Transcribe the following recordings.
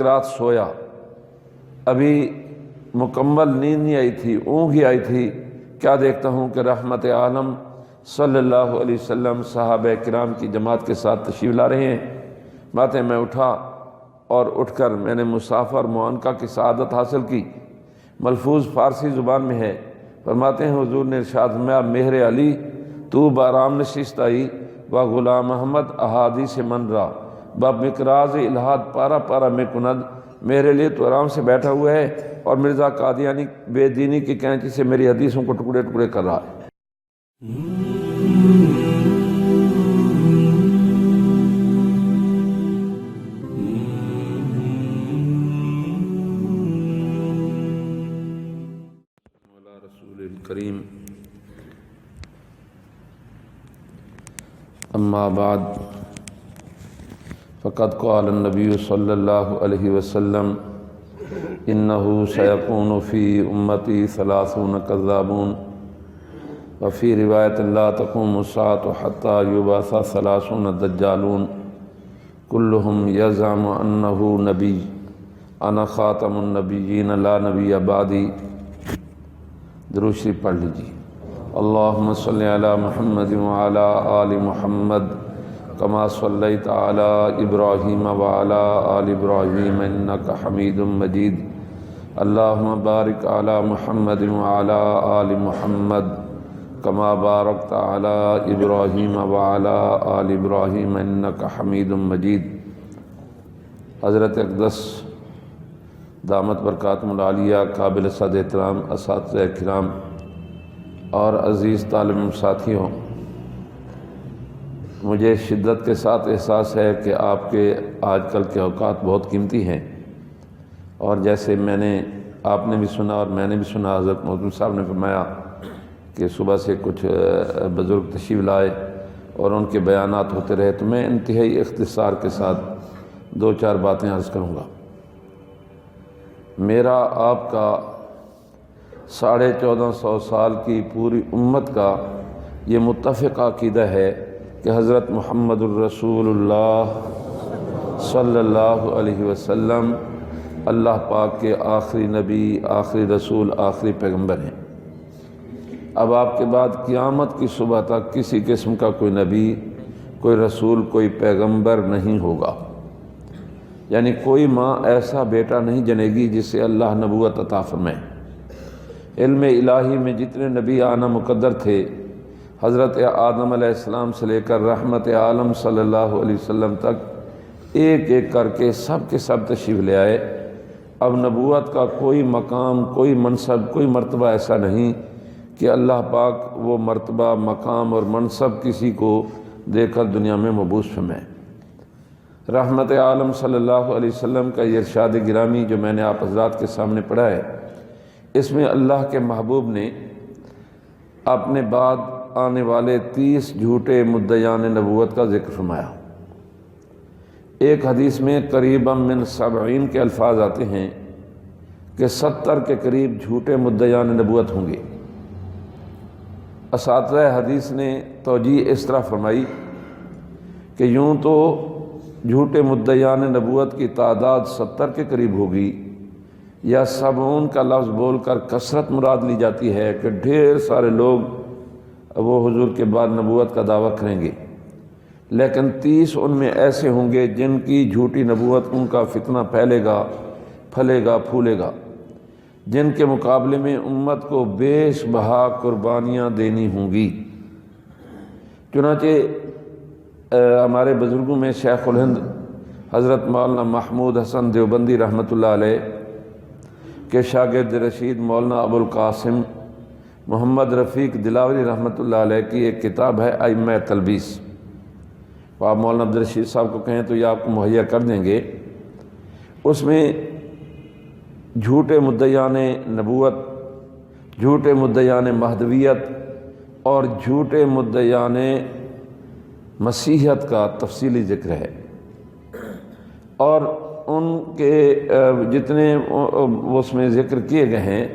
ایک رات سویا، ابھی مکمل نیند نہیں آئی تھی، اونگ ہی آئی تھی، کیا دیکھتا ہوں کہ رحمت عالم صلی اللہ علیہ وسلم صحابہ کرام کی جماعت کے ساتھ تشریف لا رہے ہیں۔ باتیں میں اٹھا اور اٹھ کر میں نے مصافحہ اور معانقہ کی سعادت حاصل کی۔ ملفوظ فارسی زبان میں ہے، فرماتے ہیں حضور نے ارشاد فرمایا، مہر علی تو بارام نشست آئی و غلام احمد احادیث من را باب مقراض الہاد پارا پارا میں کند، میرے لیے تو آرام سے بیٹھا ہوا ہے اور مرزا قادیانی بے دینی کی کینچی سے میری حدیثوں کو ٹکڑے ٹکڑے کر رہا ہے۔ رسول الکریم، اما بعد فقد قال النبی صلی اللہ علیہ وسلم انہ سیکون فی امتی 30 کذابون وفی روایت لا تقوم الساعة حتی یبعث 30 دجالون کلہم یزعم انہ نبی انا خاتم النبیین لا نبی بعدی۔ درود شریف پڑھ لیجیے۔ اللہم صلی علی محمد وعلی آل محمد کما صلیت علی ابراہیم وعلی آل ابراہیم انکا حمید مجید۔ اللہم بارک علی محمد وعلی آل محمد کما بارکت علی ابراہیم وعلی آل ابراہیم انکا حمید مجید۔ حضرت اقدس دامت برکاتہم العالیہ، قابل صد احترام اساتذہ کرام اور عزیز طالب علم ساتھیوں، مجھے شدت کے ساتھ احساس ہے کہ آپ کے آج کل کے اوقات بہت قیمتی ہیں، اور جیسے آپ نے بھی سنا اور میں نے بھی سنا، حضرت مودودی صاحب نے فرمایا کہ صبح سے کچھ بزرگ تشریف لائے اور ان کے بیانات ہوتے رہے، تو میں انتہائی اختصار کے ساتھ 2-4 باتیں عرض کروں گا۔ میرا آپ کا 1450 سال کی پوری امت کا یہ متفق عقیدہ ہے کہ حضرت محمد الرسول اللہ صلی اللہ علیہ وسلم اللہ پاک کے آخری نبی، آخری رسول، آخری پیغمبر ہیں۔ اب آپ کے بعد قیامت کی صبح تک کسی قسم کا کوئی نبی، کوئی رسول، کوئی پیغمبر نہیں ہوگا، یعنی کوئی ماں ایسا بیٹا نہیں جنے گی جس سے اللہ نبوت عطا فرمائے۔ علم الہی میں جتنے نبی آنا مقدر تھے، حضرت آدم علیہ السلام سے لے کر رحمت عالم صلی اللہ علیہ وسلم تک ایک ایک کر کے سب کے سب تشریف لے آئے۔ اب نبوت کا کوئی مقام، کوئی منصب، کوئی مرتبہ ایسا نہیں کہ اللہ پاک وہ مرتبہ، مقام اور منصب کسی کو دے کر دنیا میں مبعوث فرمائے۔ رحمت عالم صلی اللہ علیہ وسلم کا یہ ارشاد گرامی جو میں نے آپ حضرات کے سامنے پڑھا ہے، اس میں اللہ کے محبوب نے اپنے بعد آنے والے 30 جھوٹے مدعیان نبوت کا ذکر فرمایا۔ ایک حدیث میں قریباً من 70 کے الفاظ آتے ہیں کہ 70 کے قریب جھوٹے مدعیان نبوت ہوں گے۔ اساتذہ حدیث نے توجیہ اس طرح فرمائی کہ یوں تو جھوٹے مدعیان نبوت کی تعداد 70 کے قریب ہوگی، یا 70 کا لفظ بول کر کثرت مراد لی جاتی ہے کہ ڈھیر سارے لوگ وہ حضور کے بعد نبوت کا دعویٰ کریں گے، لیکن 30 ان میں ایسے ہوں گے جن کی جھوٹی نبوت، ان کا فتنہ پھیلے گا، پھلے گا، پھولے گا، جن کے مقابلے میں امت کو بیش بہا قربانیاں دینی ہوں گی۔ چنانچہ ہمارے بزرگوں میں شیخ الہند حضرت مولانا محمود حسن دیوبندی رحمۃ اللہ علیہ کے شاگرد رشید مولانا ابو القاسم محمد رفیق دلاوری رحمۃ اللہ علیہ کی ایک کتاب ہے ائمہ تلبیس، آپ مولانا عبدالرشید صاحب کو کہیں تو یہ آپ کو مہیا کر دیں گے۔ اس میں جھوٹے مدعیان نبوت، جھوٹے مدعیان مہدویت اور جھوٹے مدعیان مسیحیت کا تفصیلی ذکر ہے، اور ان کے جتنے اس میں ذکر کیے گئے ہیں،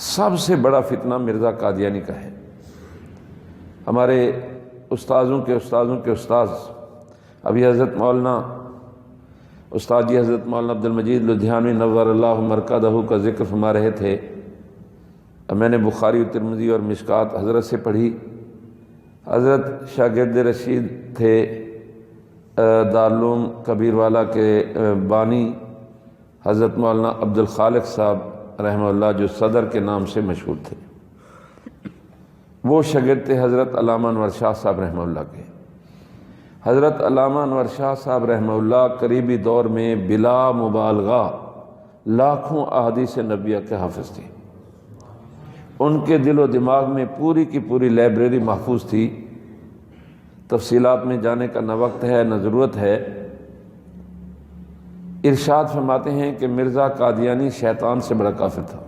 سب سے بڑا فتنہ مرزا قادیانی کا ہے۔ ہمارے استاذوں کے استاذ ابھی حضرت مولانا استاد جی حضرت مولانا عبد المجید لدھیانوی نور اللہ مرکزہ کا ذکر فرما رہے تھے۔ میں نے بخاری و ترمذی اور مشکات حضرت سے پڑھی۔ حضرت شاگرد رشید تھے، دارالعلوم کبیر والا کے بانی حضرت مولانا عبد الخالق صاحب رحمہ اللہ، جو صدر کے نام سے مشہور تھے۔ وہ شاگرد تھے حضرت علامہ انور شاہ صاحب رحمہ اللہ کے۔ حضرت علامہ انور شاہ صاحب رحمہ اللہ قریبی دور میں بلا مبالغہ لاکھوں احادیث نبویہ کے حافظ تھے۔ ان کے دل و دماغ میں پوری کی پوری لائبریری محفوظ تھی۔ تفصیلات میں جانے کا نہ وقت ہے نہ ضرورت ہے۔ ارشاد فرماتے ہیں کہ مرزا قادیانی شیطان سے بڑا کافر تھا،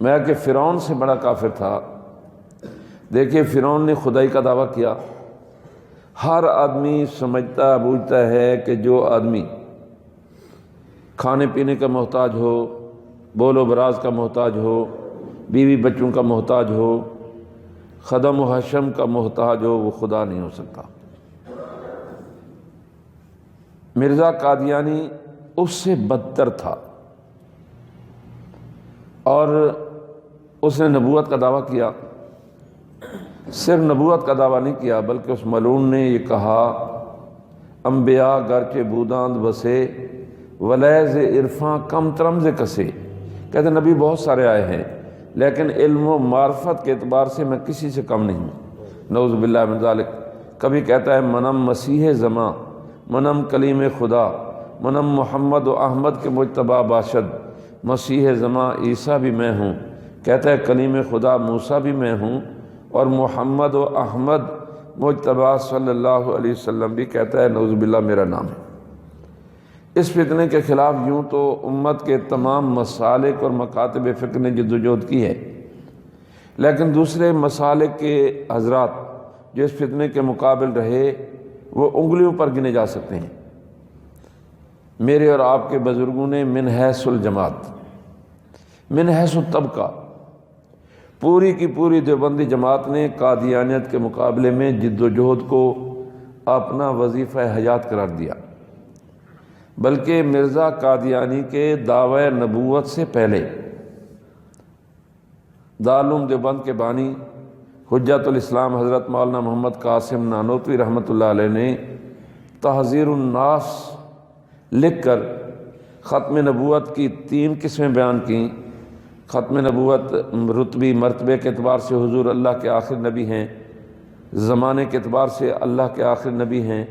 میں کہ فرعون سے بڑا کافر تھا۔ دیکھیے فرعون نے خدائی کا دعویٰ کیا۔ ہر آدمی سمجھتا بوجھتا ہے کہ جو آدمی کھانے پینے کا محتاج ہو، بول و براز کا محتاج ہو، بیوی بچوں کا محتاج ہو، خدم و حشم کا محتاج ہو، وہ خدا نہیں ہو سکتا۔ مرزا قادیانی اس سے بدتر تھا، اور اس نے نبوت کا دعویٰ کیا۔ صرف نبوت کا دعویٰ نہیں کیا بلکہ اس ملعون نے یہ کہا، انبیاء گرچہ بوداند بسے ولیز عرفاں کم ترمز کسے۔ کہتے ہیں نبی بہت سارے آئے ہیں لیکن علم و معرفت کے اعتبار سے میں کسی سے کم نہیں ہوں، نعوذ باللہ من ذالک۔ کبھی کہتا ہے منم مسیح زماں، منم کلیم خدا، منم محمد و احمد کے مجتبیٰ باشد۔ مسیح زماں عیسیٰ بھی میں ہوں، کہتا ہے کلیم خدا موسیٰ بھی میں ہوں، اور محمد و احمد مجتبیٰ صلی اللہ علیہ وسلم بھی کہتا ہے نعوذ باللہ میرا نام ہے۔ اس فتنے کے خلاف یوں تو امت کے تمام مسالک اور مکاتب فکر نے جدوجہد کی ہے، لیکن دوسرے مسالک کے حضرات جو اس فتنے کے مقابل رہے وہ انگلیوں پر گنے جا سکتے ہیں۔ میرے اور آپ کے بزرگوں نے من حیث الجماعت، من حیث الطبقہ، پوری کی پوری دیوبندی جماعت نے قادیانیت کے مقابلے میں جد و جہد کو اپنا وظیفہ حیات قرار دیا۔ بلکہ مرزا قادیانی کے دعوی نبوت سے پہلے دارالعلوم دیوبند کے بانی حجت الاسلام حضرت مولانا محمد قاسم نانوتوی رحمۃ اللہ علیہ نے تحذیر الناس لکھ کر ختم نبوت کی 3 قسمیں بیان کیں۔ ختم نبوت رتبی مرتبے کے اعتبار سے حضور اللہ کے آخر نبی ہیں، زمانے کے اعتبار سے اللہ کے آخر نبی ہیں،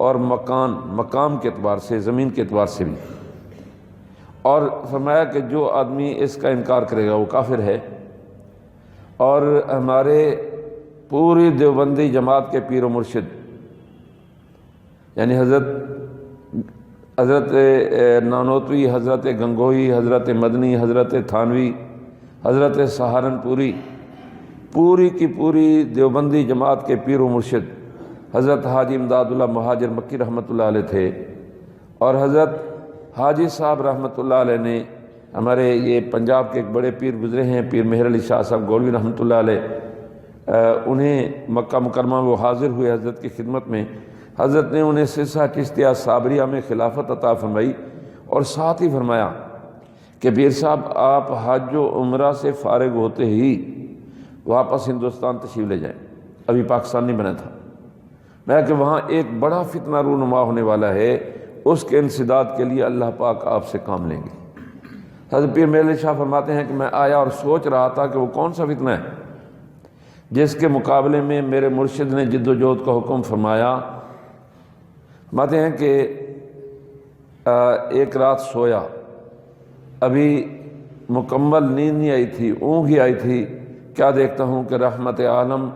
اور مقام کے اعتبار سے زمین کے اعتبار سے بھی۔ اور فرمایا کہ جو آدمی اس کا انکار کرے گا وہ کافر ہے۔ اور ہمارے پوری دیوبندی جماعت کے پیر و مرشد یعنی حضرت نانوتوی، حضرت گنگوئی، حضرت مدنی، حضرت تھانوی، حضرت سہارنپوری، پوری کی پوری دیوبندی جماعت کے پیر و مرشد حضرت حاجی امداد اللہ مہاجر مکی رحمۃ اللہ علیہ تھے، اور حضرت حاجی صاحب رحمۃ اللہ علیہ نے ہمارے یہ پنجاب کے ایک بڑے پیر گزرے ہیں، پیر مہر علی شاہ صاحب گولوی رحمۃ اللہ علیہ، انہیں مکہ مکرمہ وہ حاضر ہوئے حضرت کی خدمت میں۔ حضرت نے انہیں سلسلہ چشتیہ صابریہ میں خلافت عطا فرمائی، اور ساتھ ہی فرمایا کہ پیر صاحب آپ حج و عمرہ سے فارغ ہوتے ہی واپس ہندوستان تشریف لے جائیں، ابھی پاکستان نہیں بنا تھا۔ میں کہ وہاں ایک بڑا فتنہ رونما ہونے والا ہے، اس کے انسداد کے لیے اللہ پاک آپ سے کام لیں گے۔ حضرت پیر مہر علی شاہ فرماتے ہیں کہ میں آیا اور سوچ رہا تھا کہ وہ کون سا فتنہ ہے جس کے مقابلے میں میرے مرشد نے جد و جہد کا حکم فرمایا۔ فرماتے ہیں کہ ایک رات سویا، ابھی مکمل نیند نہیں آئی تھی، اونگ ہی آئی تھی، کیا دیکھتا ہوں کہ رحمت عالم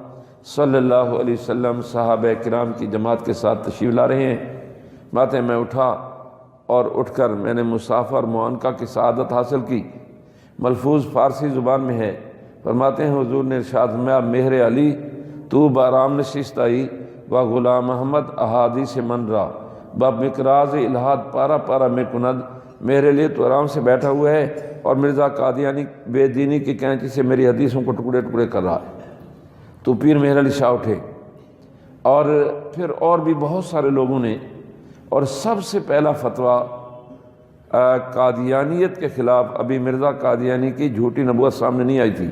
صلی اللہ علیہ وسلم صحابہ کرام کی جماعت کے ساتھ تشریف لا رہے ہیں۔ باتیں میں اٹھا اور اٹھ کر میں نے مصافہ اور معانقہ کی سعادت حاصل کی۔ ملفوظ فارسی زبان میں ہے۔ فرماتے ہیں حضور نے ارشاد فرمایا، مہر علی تو بارام نشست آئی و غلام احمد احادیث من را باب مقراض الہاد پارا پارا میں کند۔ میرے لیے تو آرام سے بیٹھا ہوا ہے اور مرزا قادیانی بے دینی کی کینچی سے میری حدیثوں کو ٹکڑے ٹکڑے کر رہا ہے۔ تو پیر مہر علی شاہ اٹھے، اور پھر اور بھی بہت سارے لوگوں نے، اور سب سے پہلا فتویٰ قادیانیت کے خلاف ابھی مرزا قادیانی کی جھوٹی نبوت سامنے نہیں آئی تھی،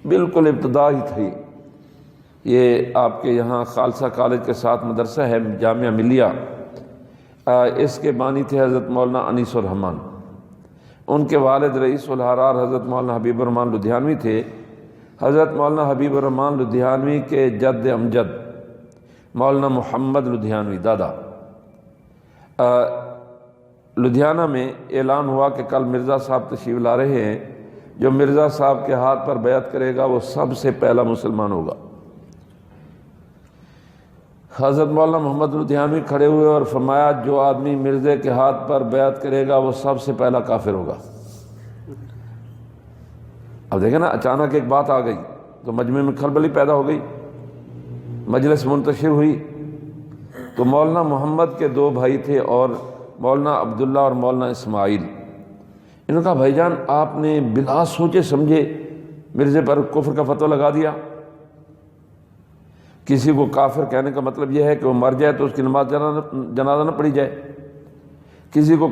بالکل ابتدا ہی تھی۔ یہ آپ کے یہاں خالصہ کالج کے ساتھ مدرسہ ہے جامعہ ملیہ، اس کے بانی تھے حضرت مولانا انیس الرحمن، ان کے والد رئیس الحرار حضرت مولانا حبیب الرحمن لدھیانوی تھے۔ حضرت مولانا حبیب الرحمن لدھیانوی کے جد امجد مولانا محمد لدھیانوی دادا، لدھیانہ میں اعلان ہوا کہ کل مرزا صاحب تشریف لا رہے ہیں، جو مرزا صاحب کے ہاتھ پر بیعت کرے گا وہ سب سے پہلا مسلمان ہوگا۔ حضرت مولانا محمد لدھیانوی کھڑے ہوئے اور فرمایا جو آدمی مرزے کے ہاتھ پر بیعت کرے گا وہ سب سے پہلا کافر ہوگا۔ اب دیکھیں نا، اچانک ایک بات آ گئی تو مجمع میں کھلبلی پیدا ہو گئی، مجلس منتشر ہوئی۔ تو مولانا محمد کے دو بھائی تھے اور مولانا عبداللہ اور مولانا اسماعیل، انہوں نے کہا بھائی جان آپ نے بلا سوچے سمجھے مرزے پر کفر کا فتویٰ لگا دیا۔ کسی کو کافر کہنے کا مطلب یہ ہے کہ وہ مر جائے تو اس کی نماز جنازہ نہ پڑھی جائے، کسی کو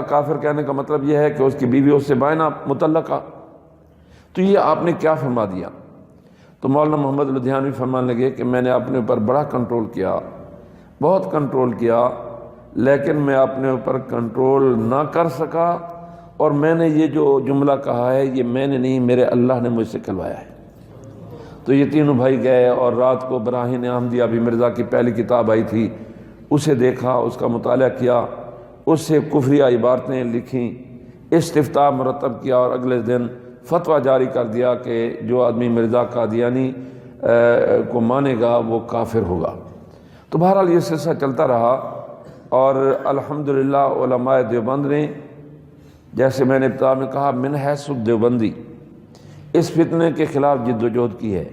کافر کہنے کا مطلب یہ ہے کہ اس کی بیوی اس سے بائنا متعلقہ، تو یہ آپ نے کیا فرما دیا؟ تو مولانا محمد لدھیانوی فرمانے لگے کہ میں نے اپنے اوپر بڑا کنٹرول کیا، بہت کنٹرول کیا، لیکن میں اپنے اوپر کنٹرول نہ کر سکا، اور میں نے یہ جو جملہ کہا ہے یہ میں نے نہیں، میرے اللہ نے مجھ سے کہلوایا ہے۔ تو یہ تینوں بھائی گئے اور رات کو براہین احمدیہ ابھی مرزا کی پہلی کتاب آئی تھی، اسے دیکھا، اس کا مطالعہ کیا، اس سے کفریہ عبارتیں لکھیں، استفتاء مرتب کیا، اور اگلے دن فتویٰ جاری کر دیا کہ جو آدمی مرزا قادیانی کو مانے گا وہ کافر ہوگا۔ تو بہرحال یہ سلسلہ چلتا رہا، اور الحمدللہ علماء دیوبند نے، جیسے میں نے ابتدا میں کہا، من حیث دیوبندی اس فتنے کے خلاف جد و جہد کی ہے۔